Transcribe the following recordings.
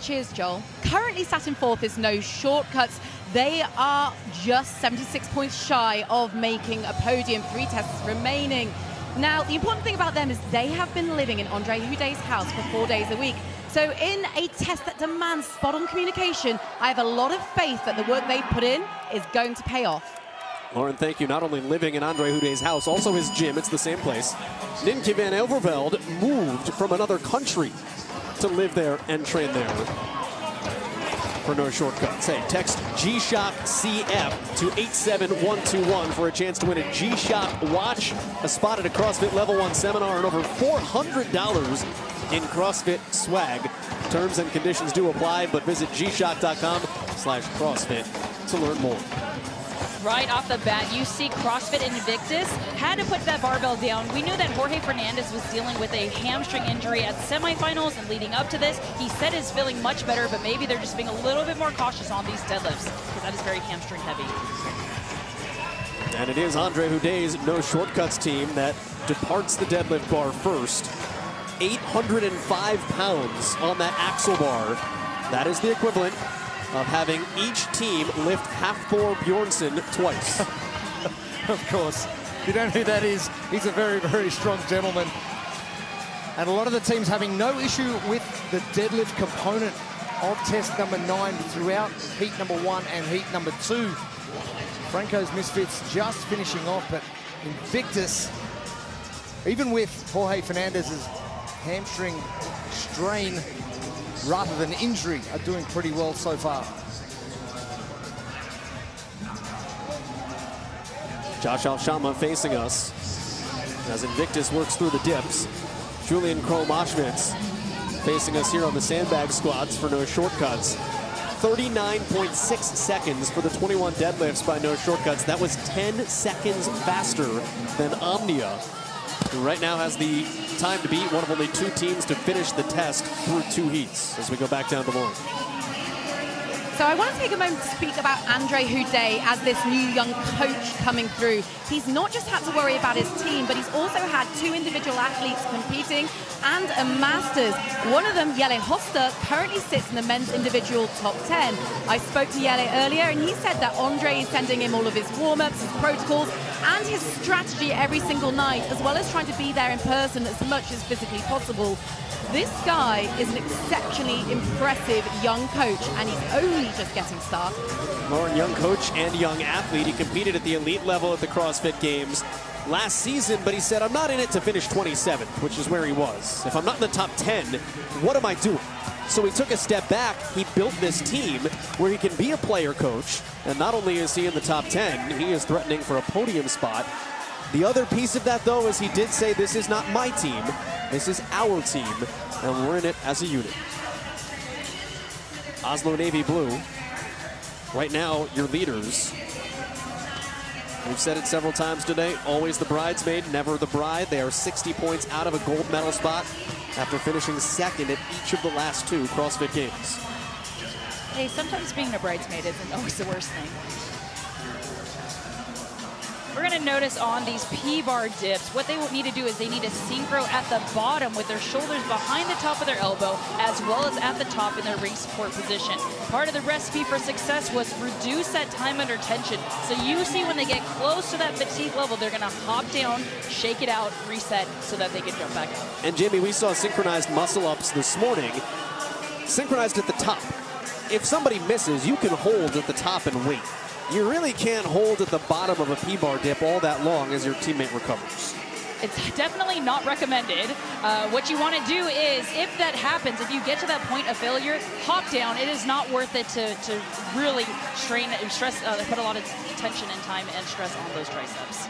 Cheers, Joel. Currently sat in fourth is No Shortcuts. They are just 76 points shy of making a podium, 3 tests remaining. Now, the important thing about them is they have been living in Andre Houdet's house for 4 days a week. So in a test that demands spot-on communication, I have a lot of faith that the work they've put in is going to pay off. Lauren, thank you. Not only living in Andre Houdet's house, also his gym. It's the same place. Nienke van Overvelde moved from another country to live there and train there. For No Shortcuts. Hey, text G-Shock CF to 87121 for a chance to win a G-Shock watch, a spot at a CrossFit Level 1 seminar, and over $400 in CrossFit swag. Terms and conditions do apply, but visit gshock.com/CrossFit to learn more. Right off the bat, you see CrossFit Invictus had to put that barbell down. We knew that Jorge Fernandez was dealing with a hamstring injury at semifinals, and leading up to this, he said is feeling much better, but maybe they're just being a little bit more cautious on these deadlifts because that is very hamstring heavy. And it is Andre Houdet's No Shortcuts team that departs the deadlift bar first. 805 pounds on that axle bar. That is the equivalent of having each team lift Halfthor Bjornsson twice. Of course. If you don't know who that is, he's a very, very strong gentleman. And a lot of the teams having no issue with the deadlift component of test number 9 throughout heat number 1 and heat number 2. Franco's Misfits just finishing off, but Invictus, even with Jorge Fernandez's hamstring strain rather than injury, are doing pretty well so far. Josh Alshama facing us as Invictus works through the dips. Julian Kroll-Moschwitz facing us here on the sandbag squats for No Shortcuts. 39.6 seconds for the 21 deadlifts by No Shortcuts. That was 10 seconds faster than Omnia, who right now has the time to beat one of only 2 teams to finish the test through 2 heats as we go back down the line. So I want to take a moment to speak about Andre Houdet as this new young coach coming through. He's not just had to worry about his team, but he's also had 2 individual athletes competing and a Masters. One of them, Jelle Hoster, currently sits in the men's individual top 10. I spoke to Jelle earlier and he said that Andre is sending him all of his warm-ups, his protocols, and his strategy every single night, as well as trying to be there in person as much as physically possible. This guy is an exceptionally impressive young coach, and he's only just getting started. Lauren, young coach and young athlete. He competed at the elite level at the CrossFit Games last season, but he said, I'm not in it to finish 27th, which is where he was. If I'm not in the top 10, what am I doing? So he took a step back. He built this team where he can be a player coach, and not only is he in the top 10, he is threatening for a podium spot. The other piece of that, though, is he did say, this is not my team, this is our team, and we're in it as a unit. Oslo Navy Blue, right now, your leaders. We've said it several times today, always the bridesmaid, never the bride. They are 60 points out of a gold medal spot after finishing second at each of the last 2 CrossFit Games. Hey, sometimes being a bridesmaid isn't always the worst thing. We're going to notice on these P-bar dips, what they need to do is they need to synchro at the bottom with their shoulders behind the top of their elbow, as well as at the top in their ring support position. Part of the recipe for success was reduce that time under tension. So you see when they get close to that fatigue level, they're going to hop down, shake it out, reset, so that they can jump back up. And Jamie, we saw synchronized muscle-ups this morning, synchronized at the top. If somebody misses, you can hold at the top and wait. You really can't hold at the bottom of a P-bar dip all that long as your teammate recovers. It's definitely not recommended. What you want to do is, if that happens, if you get to that point of failure, hop down. It is not worth it to really strain and stress, put a lot of tension and time and stress on those triceps.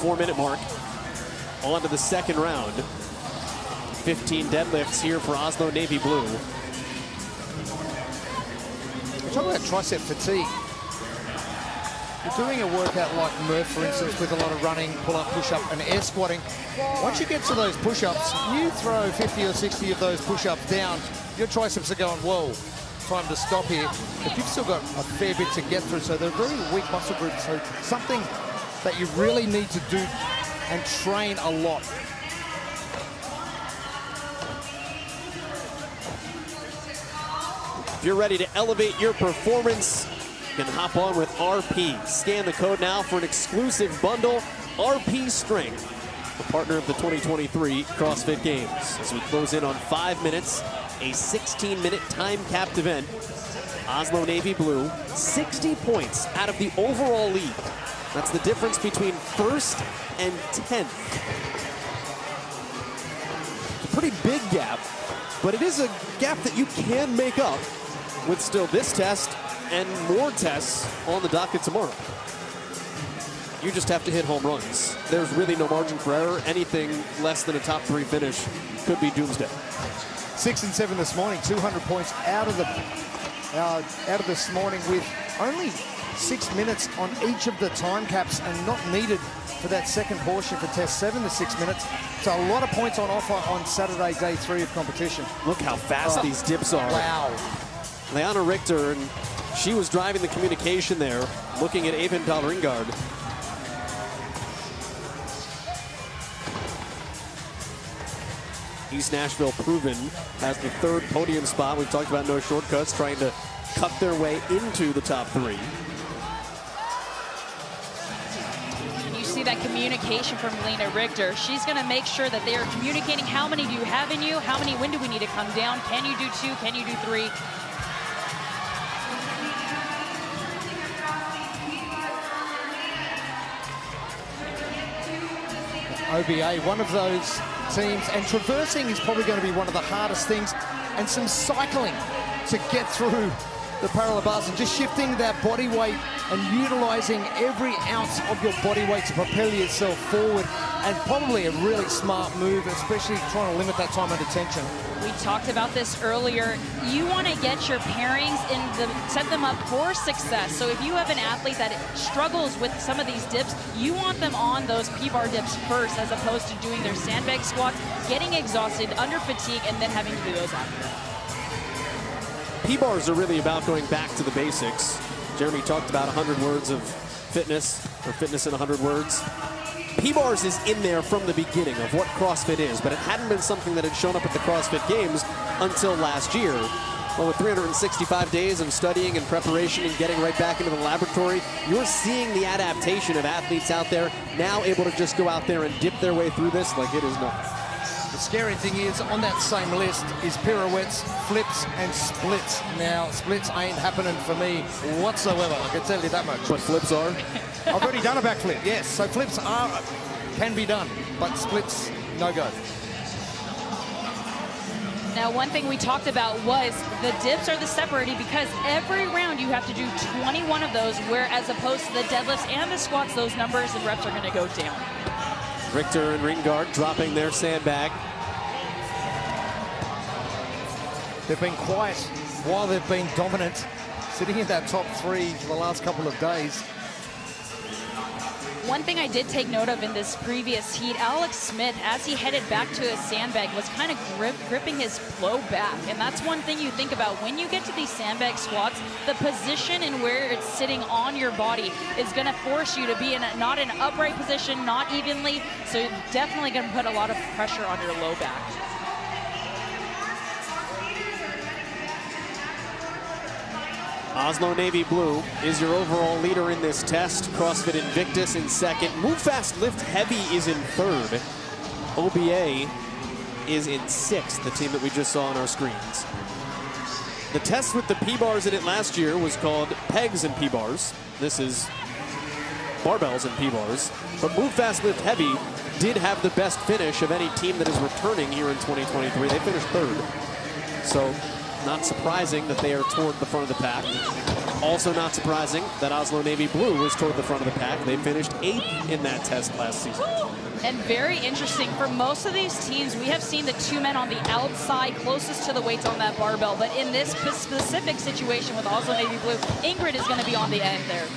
4-minute mark. On to the second round. 15 deadlifts here for Oslo Navy Blue. We're talking about tricep fatigue. You're doing a workout like Murph, for instance, with a lot of running, pull-up, push-up, and air squatting. Once you get to those push-ups, you throw 50 or 60 of those push-ups down, your triceps are going, whoa, time to stop here. But you've still got a fair bit to get through, so they're very weak muscle groups. So something that you really need to do and train a lot. If you're ready to elevate your performance, you can hop on with RP. Scan the code now for an exclusive bundle, RP Strength, the partner of the 2023 CrossFit Games. As we close in on 5 minutes, a 16-minute time-capped event. Oslo Navy Blue, 60 points out of the overall lead. That's the difference between first and 10th. It's a pretty big gap, but it is a gap that you can make up with still this test and more tests on the docket tomorrow. You just have to hit home runs. There's really no margin for error. Anything less than a top 3 finish could be doomsday. 6 and 7 this morning, 200 points out of this morning with only 6 minutes on each of the time caps and not needed for that second portion for test 7 to 6 minutes. So a lot of points on offer on Saturday, day 3 of competition. Look how fast these dips are. Wow. Leanna Richter, and she was driving the communication there, looking at Eivind Dahl-Ringgaard. East Nashville proven has the 3rd podium spot. We've talked about no shortcuts, trying to cut their way into the top 3. You see that communication from Lena Richter. She's going to make sure that they are communicating how many do you have in you, how many, when do we need to come down, can you do 2, can you do 3? OBA, one of those teams, and traversing is probably going to be one of the hardest things, and some cycling to get through the parallel bars and just shifting that body weight and utilizing every ounce of your body weight to propel yourself forward, and probably a really smart move, especially trying to limit that time under tension. We talked about this earlier. You want to get your pairings set them up for success. So if you have an athlete that struggles with some of these dips, you want them on those P-bar dips first, as opposed to doing their sandbag squats, getting exhausted, under fatigue, and then having to do those after. P-bars are really about going back to the basics. Jeremy talked about 100 words of fitness, or fitness in 100 words. P-bars is in there from the beginning of what CrossFit is, but it hadn't been something that had shown up at the CrossFit Games until last year. Well, with 365 days of studying and preparation and getting right back into the laboratory, you're seeing the adaptation of athletes out there now able to just go out there and dip their way through this like it is nothing. The scary thing is, on that same list is pirouettes, flips, and splits. Now, splits ain't happening for me whatsoever, I can tell you that much. But flips are? I've already done a backflip, yes. So flips can be done, but splits, no go. Now, one thing we talked about was the dips are the separating, because every round you have to do 21 of those, whereas opposed to the deadlifts and the squats, those numbers and reps are going to go down. Richter and Ringgaard dropping their sandbag. They've been quiet while they've been dominant, sitting in that top 3 for the last couple of days. One thing I did take note of in this previous heat, Alex Smith, as he headed back to his sandbag, was kind of gripping his low back. And that's one thing you think about when you get to these sandbag squats. The position and where it's sitting on your body is going to force you to be in not an upright position, not evenly. So you're definitely going to put a lot of pressure on your low back. Oslo Navy Blue is your overall leader in this test. CrossFit Invictus in 2nd. Move Fast Lift Heavy is in 3rd. OBA is in 6th, the team that we just saw on our screens. The test with the P-bars in it last year was called Pegs and P-bars. This is barbells and P-bars. But Move Fast Lift Heavy did have the best finish of any team that is returning here in 2023. They finished 3rd. So, not surprising that they are toward the front of the pack. Also not surprising that Oslo Navy Blue was toward the front of the pack. They finished 8th in that test last season. And very interesting, for most of these teams, we have seen the 2 men on the outside closest to the weights on that barbell. But in this specific situation with Oslo Navy Blue, Ingrid is going to be on the end there.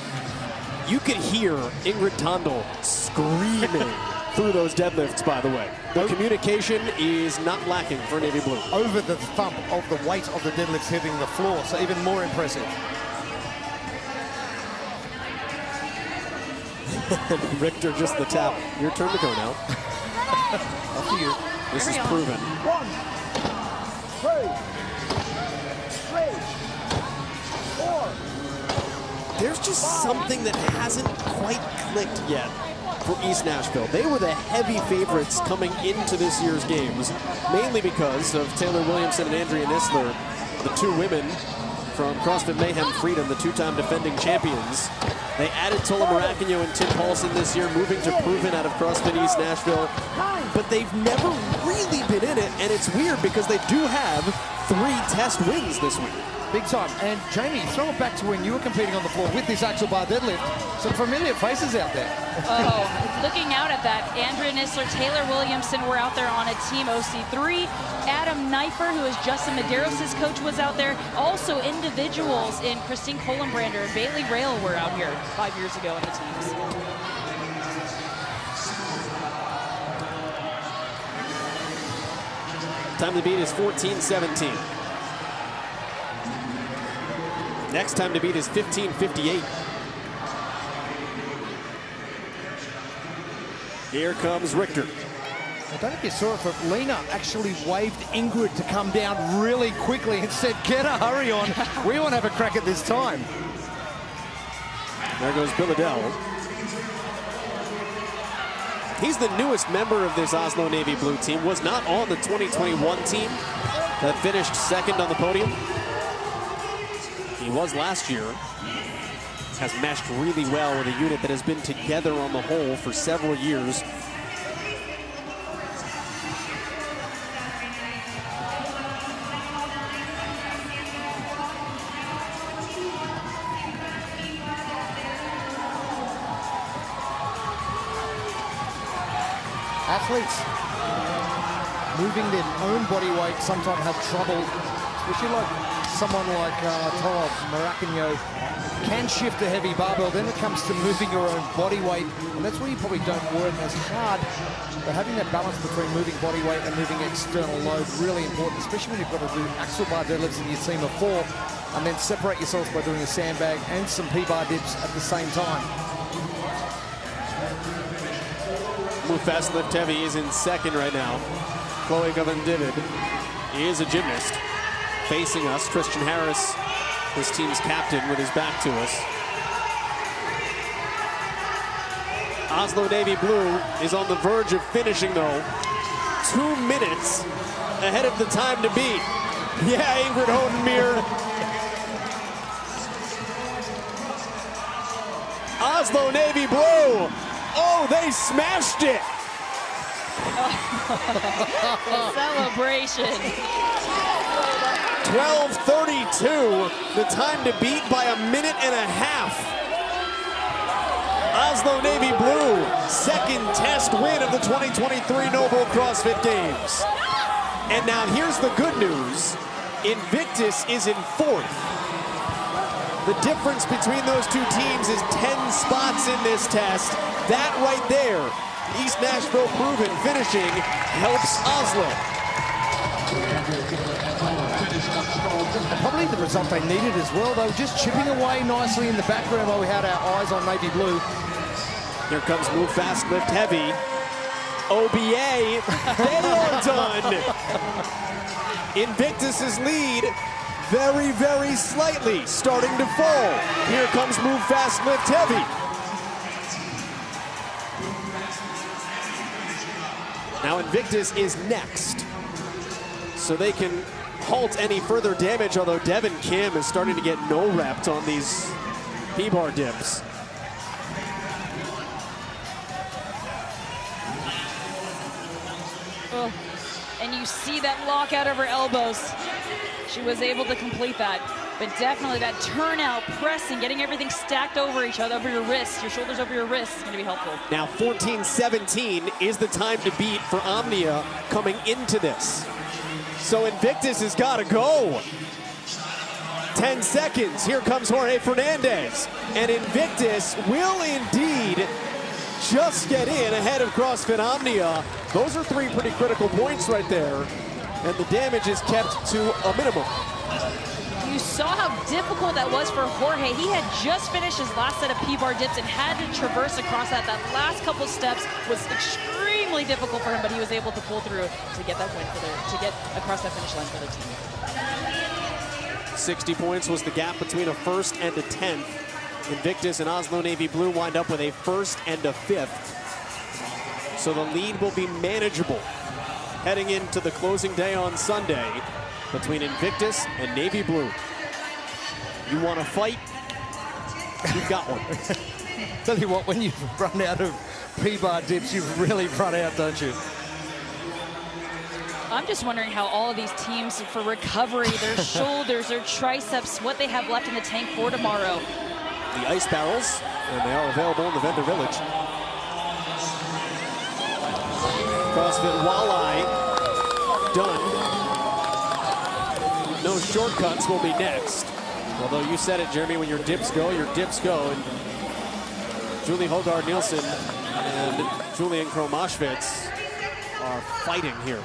You could hear Ingrid Tondal screaming through those deadlifts, by the way. The communication is not lacking for Navy Blue. Over the thump of the weight of the deadlifts hitting the floor, so even more impressive. Richter just the tap. Your turn to go now. Up to you. This is proven. 1, 2, 3, there's just something that hasn't quite clicked yet for East Nashville. They were the heavy favorites coming into this year's games, mainly because of Taylor Williamson and Andrea Nisler, the two women from CrossFit Mayhem Freedom, the two-time defending champions. They added Tola Maracanio and Tim Paulson this year, moving to Proven out of CrossFit East Nashville. But they've never really been in it, and it's weird because they do have 3 test wins this week. Big time. And Jamie, throw it back to when you were competing on the floor with this axle bar deadlift. Some familiar faces out there. Oh, looking out at that, Andrea Nisler, Taylor Williamson were out there on a team OC3. Adam Knifer, who is Justin Medeiros' coach, was out there. Also individuals in Christine Kohlenbrander and Bailey Rail were out here 5 years ago in the teams. Time to beat is 14:17. Next time to beat is 15:58. Here comes Richter. I don't know if you saw it, but Lena actually waved Ingrid to come down really quickly and said, get a hurry on. We want to have a crack at this time. There goes Billadell. He's the newest member of this Oslo Navy Blue team, was not on the 2021 team that finished second on the podium. He was last year. Has meshed really well with a unit that has been together on the whole for several years. Athletes moving their own body weight sometimes have trouble, especially like someone like Tola Maracanio can shift a heavy barbell. Then it comes to moving your own body weight, and that's where you probably don't work as hard. But having that balance between moving body weight and moving external load, really important, especially when you've got to do axle bar deadlifts in your team of 4, and then separate yourselves by doing a sandbag and some P-bar dips at the same time. Move fast, lift heavy is in second right now. Chloe Govan-Divid is a gymnast. Facing us, Christian Harris, his team's captain, with his back to us. Oslo Navy Blue is on the verge of finishing, though. 2 minutes ahead of the time to beat. Yeah, Ingrid Hodenmere. Oslo Navy Blue. Oh, they smashed it. The celebration. 12:32, the time to beat by 1.5 minutes. Oslo Navy Blue, second test win of the 2023 Noble CrossFit Games. And now here's the good news. Invictus is in 4th. The difference between those two teams is 10 spots in this test. That right there, East Nashville Proven finishing, helps Oslo. And probably the result they needed as well. They were just chipping away nicely in the background while we had our eyes on Navy Blue. Here comes move fast, lift heavy. OBA, they are done. Invictus's lead very, very slightly starting to fall. Here comes move fast, lift heavy. Now Invictus is next, so they can halt any further damage, although Devin Kim is starting to get no-repped on these P-bar dips. Oh, and you see that lockout of her elbows. She was able to complete that, but definitely that turnout, pressing, getting everything stacked over each other, over your wrists, your shoulders over your wrists is going to be helpful. Now 14:17 is the time to beat for Omnia coming into this. So Invictus has got to go. 10 seconds. Here comes Jorge Fernandez. And Invictus will indeed just get in ahead of CrossFit Omnia. Those are 3 pretty critical points right there. And the damage is kept to a minimum. You saw how difficult that was for Jorge. He had just finished his last set of P-bar dips and had to traverse across that. That last couple steps was extremely difficult for him, but he was able to pull through to get that win to get across that finish line for the team. 60 points was the gap between a 1st and a 10th. Invictus and Oslo Navy Blue wind up with a 1st and a 5th. So the lead will be manageable heading into the closing day on Sunday between Invictus and Navy Blue. You want to fight? You've got one. Tell you what, when you've run out of P-bar dips, you've really run out, don't you? I'm just wondering how all of these teams for recovery, their shoulders, their triceps, what they have left in the tank for tomorrow. The ice barrels, and they are available in the vendor village. CrossFit Walleye done. No shortcuts will be next. Although you said it, Jeremy, when your dips go, your dips go. And Julie Hogard-Nielsen and Julian Kromoshvitz are fighting here.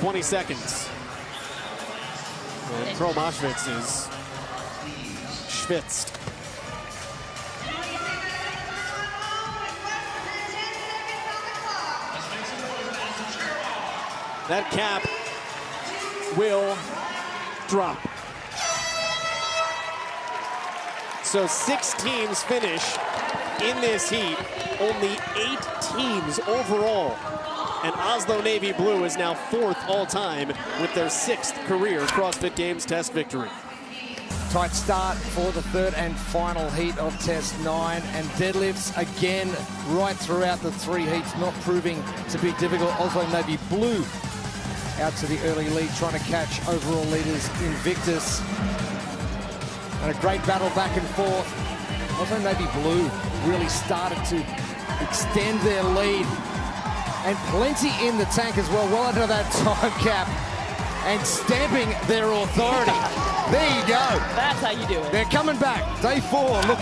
"20 seconds. And Kromoshvitz is schwitzed. That cap will drop. So 6 teams finish in this heat, only 8 teams overall. And Oslo Navy Blue is now 4th all-time with their 6th career CrossFit Games test victory. Tight start for the 3rd and final heat of Test 9, and deadlifts again right throughout the 3 heats, not proving to be difficult. Oslo Navy Blue out to the early lead, trying to catch overall leaders Invictus. And a great battle back and forth. Oslo Navy Blue really started to extend their lead. And plenty in the tank as well, well under that time cap. And stamping their authority. There you go. That's how you do it. They're coming back. Day 4. Look